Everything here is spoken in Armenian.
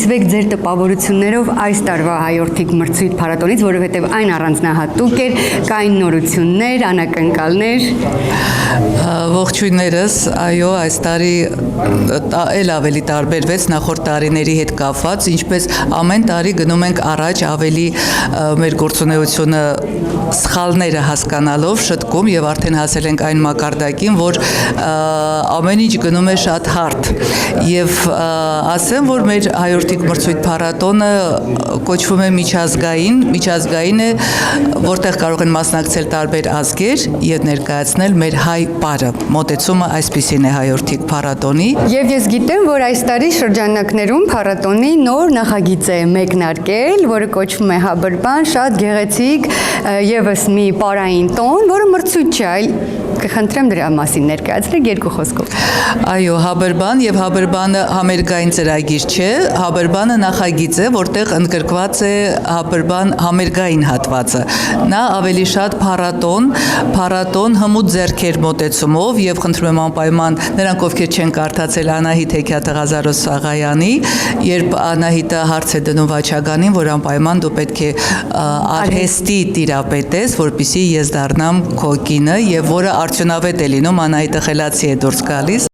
կիսվեք ձեր տպավորություններով այս տարվա հայորդիկ մրցույթ փառատոնից, որովհետև այն առանձնահատուկ էր, կային նորություններ, անակնկալներ։ Ողջույններս, այո, այս տարի էլ ավելի տարբերվեց նախորդ տարիների հետ կապված, ինչպես ամեն տարի գնում ենք առաջ ավելի մեր գործունեությունը սխալները հասկանալով շտկում եւ արդեն հասել ենք այն մակարդակին, որ ամեն ինչ գնում է շատ հարթ եւ ասեմ, որ մեր հայորդիկ մրցույթ փառատոնը կոչվում է միջազգային է, որտեղ կարող են մասնակցել տարբեր ազգեր եւ ներկայացնել մեր հայ պարը։ Մոտեցումը այսպիսին է հայորդիկ փառատոնի։ Եվ ես գիտեմ, որ այս տարի շրջանակներում փառատոնի նոր նախագիծ է մեկնարկել, որը կոչվում է Հաբրբան, շատ գեղեցիկ եւս մի պարային տոն, որը մրցույթ չէ, այլ կխնդրեմ դրա մասին ներկայացրեք երկու խոսքով։ Այո, Հաբրբան եւ Հաբրբանը համերգային ծրագիր չէ, Հաբրբանը նախագիծ է, որտեղ ընդգրկված է Հաբրբան համերգային հատվածը։ Նա ավելի շատ փառատոն հմուտ ձեռքեր մոտեցումով եւ խնդրում եմ անպայման նրանք, ովքեր չեն կարդացել Անահիտ Հեքիաթ Ղազարոս-Աղայանի, երբ Անահիտը հարց է դնում Վաչագանին, որ անպայման դու պետք է արհեստի տիրապետես, որպեսզի ես դառնամ քո կինը եւ որը արդյունավետ է լինում, Անահիտը խելացի է դուրս գալիս։